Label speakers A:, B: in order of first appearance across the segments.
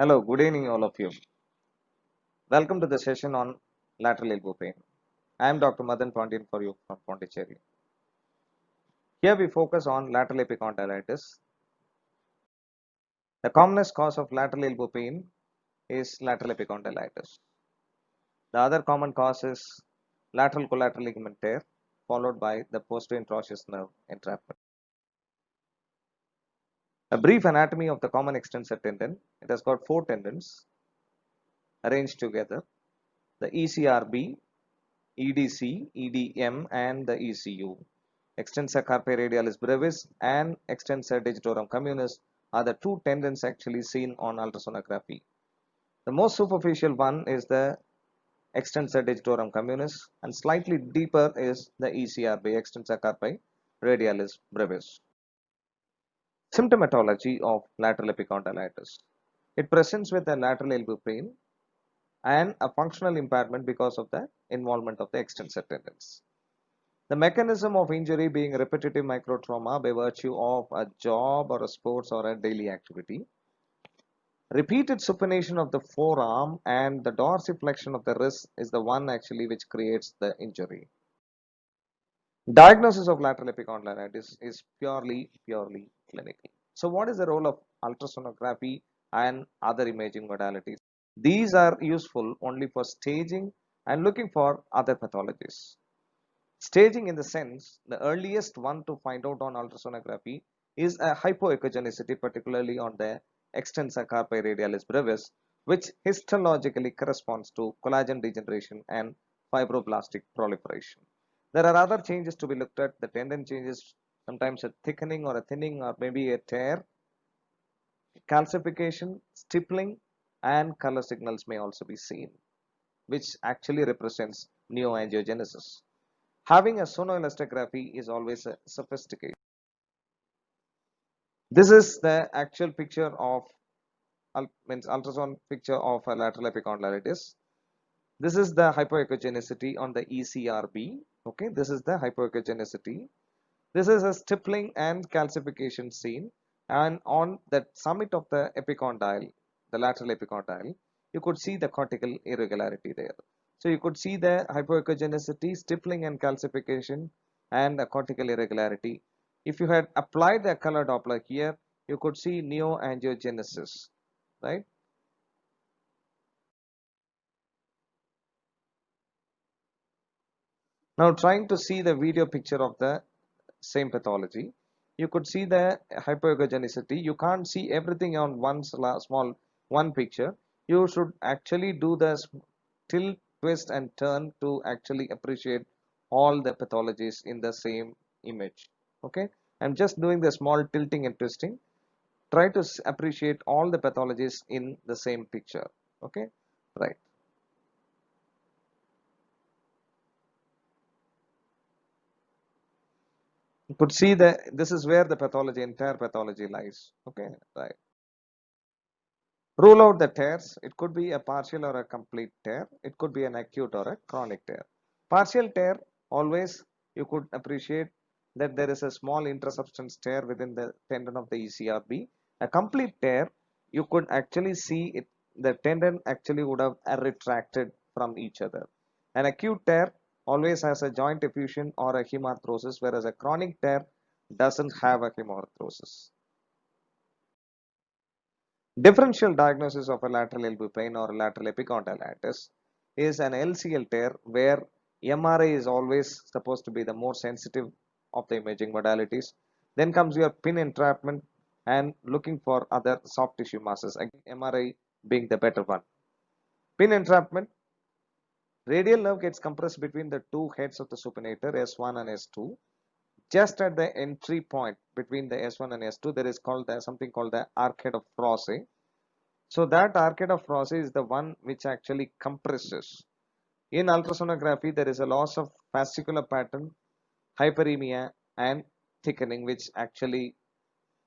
A: Hello, good evening, all of you. Welcome to the session on lateral elbow pain. I am Dr. Madan Pandian for you from Pondicherry. Here we focus on lateral epicondylitis. The commonest cause of lateral elbow pain is lateral epicondylitis. The other common cause is lateral collateral ligament tear, followed by the posterior interosseous nerve entrapment. A brief anatomy of the common extensor tendon. It has got four tendons arranged together: the ECRB, EDC, EDM, and the ECU. Extensor carpi radialis brevis and extensor digitorum communis are the two tendons actually seen on ultrasonography. The most superficial one is the extensor digitorum communis, and slightly deeper is the ECRB, extensor carpi radialis brevis. Symptomatology of lateral epicondylitis. It presents with a lateral elbow pain and a functional impairment because of the involvement of the extensor tendons. The mechanism of injury being repetitive microtrauma by virtue of a job or a sports or a daily activity. Repeated supination of the forearm and the dorsiflexion of the wrist is the one actually which creates the injury. Diagnosis of lateral epicondylitis is purely clinical. So what is the role of ultrasonography and other imaging modalities? These are useful only for staging and looking for other pathologies. Staging in the sense, the earliest one to find out on ultrasonography is a hypoechogenicity, particularly on the extensor carpi radialis brevis, which histologically corresponds to collagen degeneration and fibroblastic proliferation. There are other changes to be looked at. The tendon changes, sometimes a thickening or a thinning or maybe a tear, calcification, stippling, and color signals may also be seen, which actually represents neoangiogenesis. Having a sonoelastography is always a sophisticated. This is the actual picture of means ultrasound picture of a lateral epicondylitis. This is the hypoechogenicity on the ECRB. Okay, this is the hypoechogenicity. This is a stippling and calcification seen, and on the summit of the epicondyle, the lateral epicondyle, you could see the cortical irregularity there. So you could see the hypoechogenicity, stippling and calcification, and the cortical irregularity. If you had applied the color Doppler here, you could see neoangiogenesis, right? Now trying to see the video picture of the same pathology, you could see the hypoechogenicity. You can't see everything on one small one picture. You should actually do the tilt, twist and turn to actually appreciate all the pathologies in the same image. Okay, I'm just doing the small tilting and twisting. Try to appreciate all the pathologies in the same picture. Okay, right. You could see this is where the pathology, entire pathology lies. Okay, right. Rule out the tears. It could be a partial or a complete tear. It could be an acute or a chronic tear. Partial tear, always you could appreciate that there is a small intersubstance tear within the tendon of the ECRB. A complete tear, you could actually see it, the tendon actually would have retracted from each other. An acute tear always has a joint effusion or a hemarthrosis, whereas a chronic tear doesn't have a hemarthrosis. Differential diagnosis of a lateral elbow pain or lateral epicondylitis is an LCL tear where MRI is always supposed to be the more sensitive of the imaging modalities. Then comes your pin entrapment and looking for other soft tissue masses, again MRI being the better one. Pin entrapment, radial nerve gets compressed between the two heads of the supinator S1 and S2. Just at the entry point between the S1 and S2, there is something called the arcade of Froese. So that arcade of Froese is the one which actually compresses. In ultrasonography, there is a loss of fascicular pattern, hyperemia, and thickening, which actually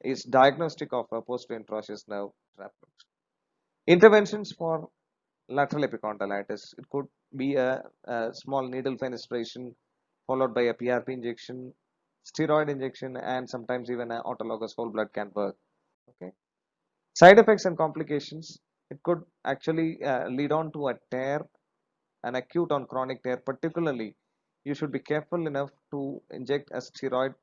A: is diagnostic of a posterior interosseous nerve entrapment. Interventions for lateral epicondylitis. It could be a small needle fenestration followed by a PRP injection, steroid injection, and sometimes even an autologous whole blood can work. Okay. Side effects and complications. It could actually lead on to a tear, an acute on chronic tear. Particularly, you should be careful enough to inject a steroid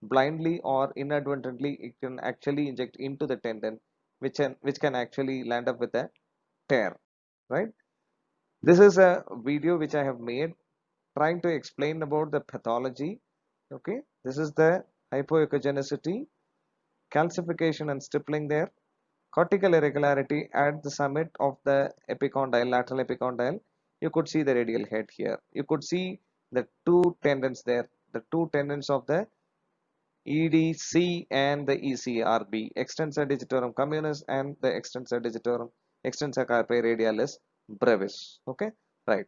A: blindly or inadvertently. It can actually inject into the tendon, which can actually land up with a tear, right? This is a video which I have made trying to explain about the pathology. Okay, this is the hypoechogenicity, calcification and stippling there, cortical irregularity at the summit of the epicondyle, lateral epicondyle. You could see the radial head here. You could see the two tendons there, the two tendons of the EDC and the ECRB, extensor digitorum communis and the extensor carpi radialis brevis. Okay, right.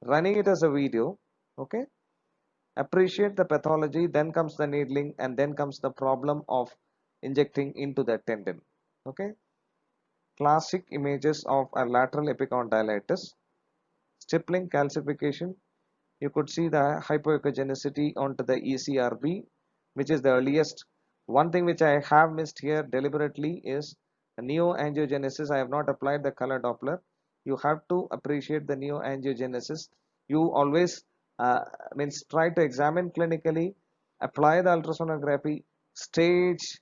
A: Running it as a video. Okay, appreciate the pathology, then comes the needling, and then comes the problem of injecting into the tendon. Okay, classic images of a lateral epicondylitis, stippling calcification. You could see the hypoechogenicity onto the ECRB, which is the earliest. One thing which I have missed here deliberately is neoangiogenesis. I have not applied the color Doppler. You have to appreciate the neoangiogenesis. You always means try to examine clinically, apply the ultrasonography, stage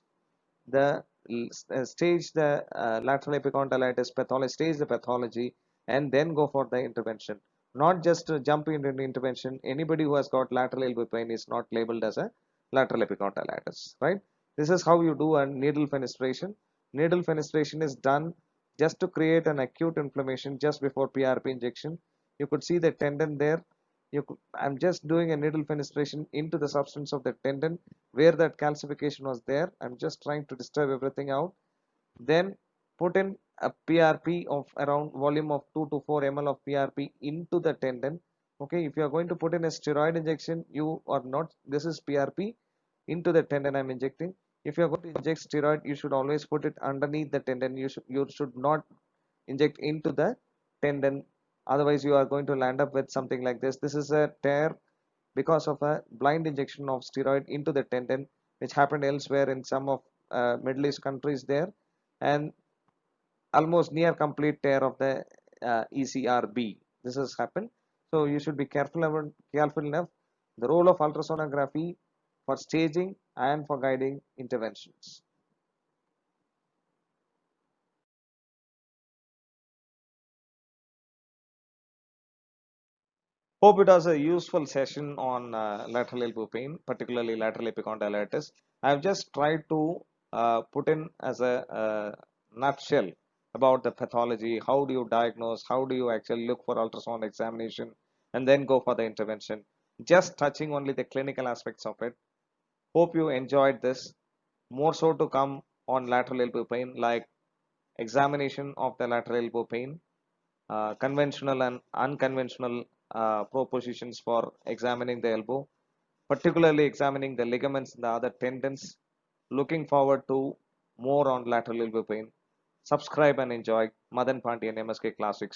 A: the lateral epicondylitis pathology, stage the pathology, and then go for the intervention. Not just jump into the intervention. Anybody who has got lateral elbow pain is not labeled as a lateral epicondylitis, right? This is how you do a needle fenestration. Needle fenestration is done just to create an acute inflammation just before PRP injection. You could see the tendon there. I'm just doing a needle fenestration into the substance of the tendon where that calcification was there. I'm just trying to disturb everything out. Then put in a PRP of around volume of 2 to 4 ml of PRP into the tendon. Okay, if you are going to put in a steroid injection, you are not, this is PRP into the tendon I'm injecting. If you are going to inject steroid, you should always put it underneath the tendon. You should not inject into the tendon, otherwise you are going to land up with something like this. This is a tear because of a blind injection of steroid into the tendon, which happened elsewhere in some of Middle East countries there, and almost near complete tear of the ECRB. This has happened. So you should be careful enough. The role of ultrasonography for staging and for guiding interventions. Hope it was a useful session on lateral elbow pain, particularly lateral epicondylitis. I've just tried to put in as a nutshell about the pathology. How do you diagnose? How do you actually look for ultrasound examination and then go for the intervention? Just touching only the clinical aspects of it. Hope you enjoyed this. More so to come on lateral elbow pain, like examination of the lateral elbow pain, conventional and unconventional propositions for examining the elbow, particularly examining the ligaments and the other tendons. Looking forward to more on lateral elbow pain. Subscribe and enjoy Madan Pandian MSK Classics.